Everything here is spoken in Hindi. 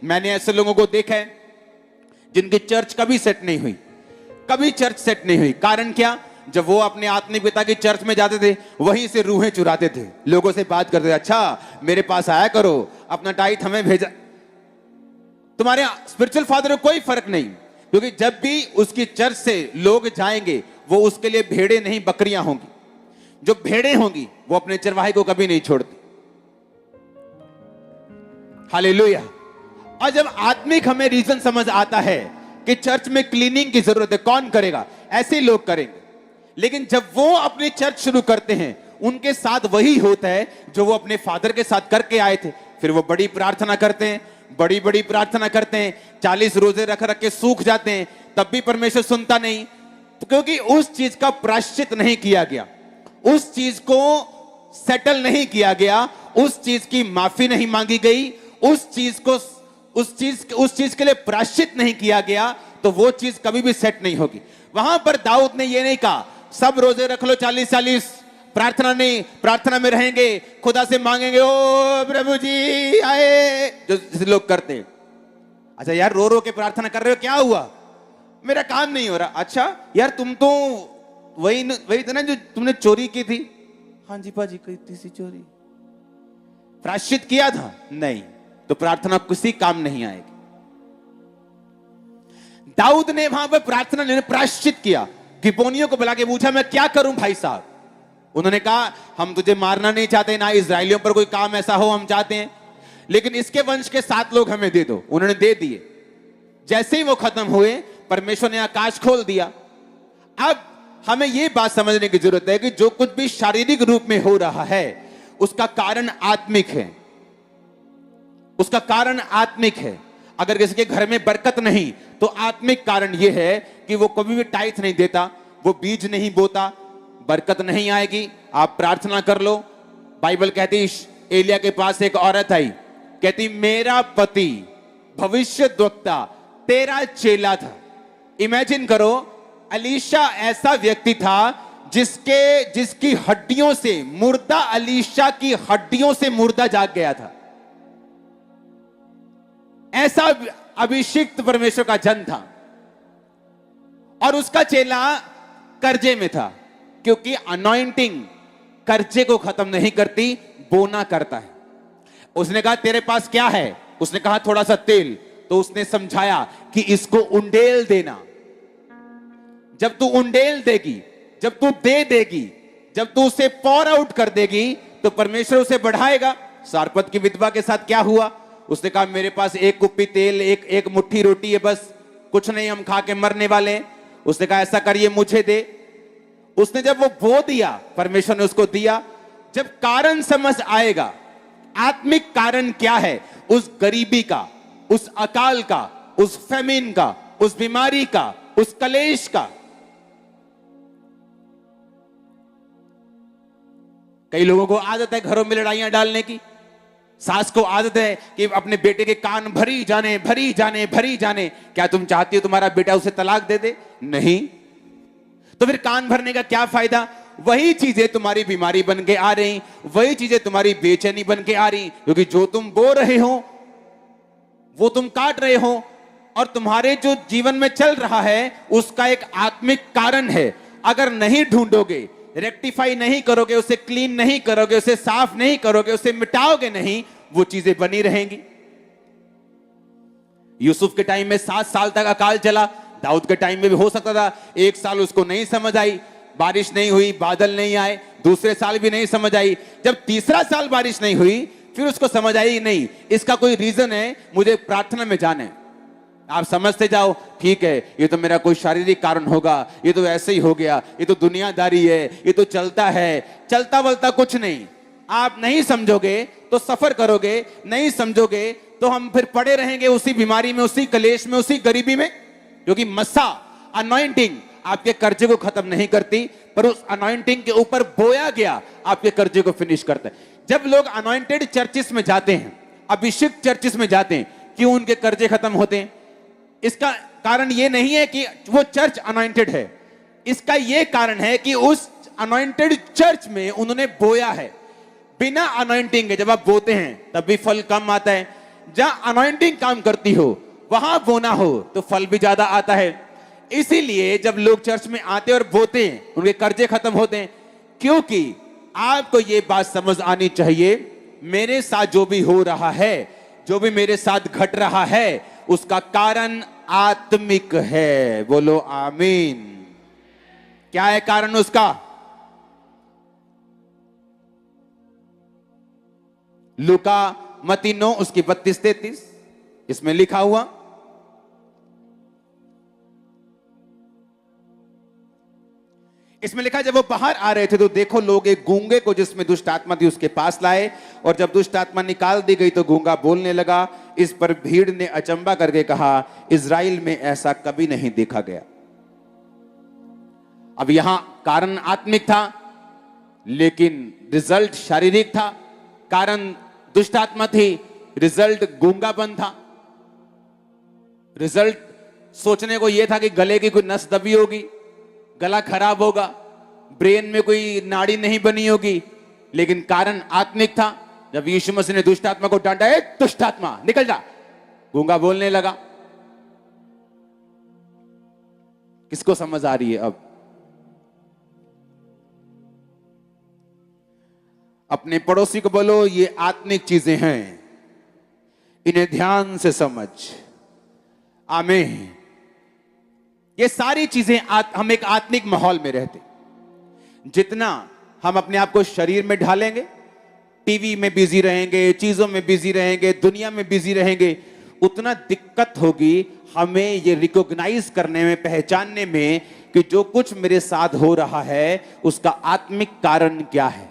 मैंने ऐसे लोगों को देखा है जिनकी चर्च कभी सेट नहीं हुई, कभी चर्च सेट नहीं हुई। कारण क्या? जब वो अपने आत्मिक पिता की चर्च में जाते थे, वहीं से रूहें चुराते थे, लोगों से बात करते थे, अच्छा मेरे पास आया करो, अपना टाइट हमें भेजा। तुम्हारे स्पिरिचुअल फादर को कोई फर्क नहीं, क्योंकि जब भी उसकी चर्च से लोग जाएंगे, वो उसके लिए भेड़े नहीं बकरियां होंगी। जो भेड़े होंगी वो अपने चरवाहे को कभी नहीं छोड़ती। हालेलुया। और जब आत्मिक हमें रीजन समझ आता है कि चर्च में क्लीनिंग की जरूरत है, कौन करेगा? ऐसे लोग करेंगे। लेकिन जब वो अपनी चर्च शुरू करते हैं, उनके साथ वही होता है जो वो अपने फादर के साथ करके आए थे। फिर वो बड़ी प्रार्थना करते हैं, बड़ी बड़ी प्रार्थना करते हैं, 40 रोजे रख रख के सूख जाते हैं, तब भी परमेश्वर सुनता नहीं, क्योंकि उस चीज का प्रायश्चित नहीं किया गया, उस चीज को सेटल नहीं किया गया, उस चीज की माफी नहीं मांगी गई, उस चीज के लिए प्रायश्चित नहीं किया गया, तो वो चीज कभी भी सेट नहीं होगी। वहां पर दाऊद ने ये नहीं कहा सब रोजे रख लो 40-40, प्रार्थना नहीं, प्रार्थना में रहेंगे, खुदा से मांगेंगे, ओ प्रभु जी आए, जो लोग करते हैं। अच्छा यार, रो रो के प्रार्थना कर रहे हो, क्या हुआ? मेरा काम नहीं हो रहा। अच्छा यार, तुम तो वही था ना जो तुमने चोरी की थी। हाँ जी पाजी, की थी चोरी। प्रायश्चित किया था? नहीं, तो प्रार्थना किसी काम नहीं आएगी। दाऊद ने वहां पर प्रार्थना ने प्रायश्चित किया। गिबोनियों को बुला के पूछा, मैं क्या करूं भाई साहब? उन्होंने कहा, हम तुझे मारना नहीं चाहते, ना इजराइलियों पर कोई काम ऐसा हो हम चाहते हैं, लेकिन इसके वंश के 7 लोग हमें दे दो। उन्होंने दे दिए। जैसे ही वो खत्म हुए, परमेश्वर ने आकाश खोल दिया। अब हमें यह बात समझने की जरूरत है कि जो कुछ भी शारीरिक रूप में हो रहा है, उसका कारण आत्मिक है, उसका कारण आत्मिक है। अगर किसी के घर में बरकत नहीं, तो आत्मिक कारण यह है कि वो कभी भी टाइथ नहीं देता, वो बीज नहीं बोता, बरकत नहीं आएगी। आप प्रार्थना कर लो। बाइबल कहती, एलिया के पास एक औरत आई, कहती मेरा पति भविष्यद्वक्ता तेरा चेला था। इमेजिन करो, अलीशा ऐसा व्यक्ति था जिसकी हड्डियों से मुर्दा, अलीशा की हड्डियों से मुर्दा जाग गया था। ऐसा अभिषिक्त परमेश्वर का जन था, और उसका चेला कर्जे में था, क्योंकि अनॉइंटिंग कर्जे को खत्म नहीं करती, बोना करता है। उसने कहा तेरे पास क्या है? उसने कहा थोड़ा सा तेल। तो उसने समझाया कि इसको उंडेल देना। जब तू उंडेल देगी, जब तू दे देगी, जब तू उसे पॉर आउट कर देगी, तो परमेश्वर उसे बढ़ाएगा। सारपत की विधवा के साथ क्या हुआ? उसने कहा मेरे पास एक कुप्पी तेल, एक मुट्ठी रोटी है, बस कुछ नहीं, हम खा के मरने वाले हैं। उसने कहा ऐसा करिए, मुझे दे। उसने जब वो बो दिया, परमेश्वर ने उसको दिया। जब कारण समझ आएगा, आत्मिक कारण क्या है, उस गरीबी का, उस अकाल का, उस फेमिन का, उस बीमारी का, उस कलेश का। कई लोगों को आदत है घरों में लड़ाइयां डालने की। सास को आदत है कि अपने बेटे के कान भरी जाने, भरी जाने, भरी जाने। क्या तुम चाहती हो तुम्हारा बेटा उसे तलाक दे दे? नहीं। तो फिर कान भरने का क्या फायदा? वही चीजें तुम्हारी बीमारी बन के आ रही, वही चीजें तुम्हारी बेचैनी बन के आ रही, क्योंकि जो तुम बो रहे हो वो तुम काट रहे हो, और तुम्हारे जो जीवन में चल रहा है उसका एक आत्मिक कारण है। अगर नहीं ढूंढोगे, रेक्टिफाई नहीं करोगे, उसे क्लीन नहीं करोगे, उसे साफ नहीं करोगे, उसे मिटाओगे नहीं, वो चीजें बनी रहेंगी। यूसुफ के टाइम में 7 साल तक अकाल चला। दाऊद के टाइम में भी हो सकता था 1 साल उसको नहीं समझ आई, बारिश नहीं हुई, बादल नहीं आए। दूसरे साल भी नहीं समझ आई। जब तीसरा साल बारिश नहीं हुई, फिर उसको समझ आई नहीं, इसका कोई रीजन है, मुझे प्रार्थना में जाना है। आप समझते जाओ, ठीक है, ये तो मेरा कोई शारीरिक कारण होगा, ये तो ऐसे ही हो गया, ये तो दुनियादारी है, ये तो चलता है। चलता वलता कुछ नहीं। आप नहीं समझोगे तो सफर करोगे, नहीं समझोगे तो हम फिर पड़े रहेंगे उसी बीमारी में, उसी कलेश में, उसी गरीबी में। क्योंकि मस्सा, अनॉइंटिंग आपके कर्जे को खत्म नहीं करती, पर उस अनॉइंटिंग के ऊपर बोया गया आपके कर्जे को फिनिश करता है। जब लोग अनॉइंटेड चर्चिस में जाते हैं, अभिषिक्त चर्चिस में जाते हैं, क्यों उनके कर्जे खत्म होते हैं? इसका कारण यह नहीं है कि वो चर्च अनॉइंटेड है, इसका यह कारण है कि उस अनॉइंटेड चर्च में उन्होंने बोया है। बिना अनॉइंटिंग के जब आप बोते हैं तब भी फल कम आता है, जहां अनॉइंटिंग काम करती हो वहां बोना हो तो फल भी ज्यादा आता है। इसीलिए जब लोग चर्च में आते और बोते हैं उनके कर्जे खत्म होते हैं, क्योंकि आपको ये बात समझ आनी चाहिए, मेरे साथ जो भी हो रहा है, जो भी मेरे साथ घट रहा है, उसका कारण आत्मिक है। बोलो आमीन। क्या है कारण उसका? लूका मत्ती 9 उसकी 32-33 इसमें लिखा हुआ। इसमें लिखा, जब वो बाहर आ रहे थे तो देखो लोग एक गूंगे को जिसमें दुष्ट आत्मा थी उसके पास लाए, और जब दुष्ट आत्मा निकाल दी गई तो गूंगा बोलने लगा। इस पर भीड़ ने अचंबा करके कहा, इज़राइल में ऐसा कभी नहीं देखा गया। अब यहां कारण आत्मिक था लेकिन रिजल्ट शारीरिक था। कारण दुष्ट आत्मा थी, रिजल्ट गूंगापन था। रिजल्ट सोचने को यह था कि गले की कोई नस दबी होगी, गला खराब होगा, ब्रेन में कोई नाड़ी नहीं बनी होगी, लेकिन कारण आत्मिक था। जब यीशु मसीह ने दुष्ट आत्मा को डांटा, ए दुष्ट आत्मा निकल जा, गूंगा बोलने लगा। किसको समझ आ रही है? अब अपने पड़ोसी को बोलो, ये आत्मिक चीजें हैं, इन्हें ध्यान से समझ। आमीन। ये सारी चीजें हम एक आत्मिक माहौल में रहते। जितना हम अपने आप को शरीर में ढालेंगे, टीवी में बिजी रहेंगे, चीजों में बिजी रहेंगे, दुनिया में बिजी रहेंगे, उतना दिक्कत होगी हमें ये रिकॉग्नाइज करने में, पहचानने में कि जो कुछ मेरे साथ हो रहा है उसका आत्मिक कारण क्या है।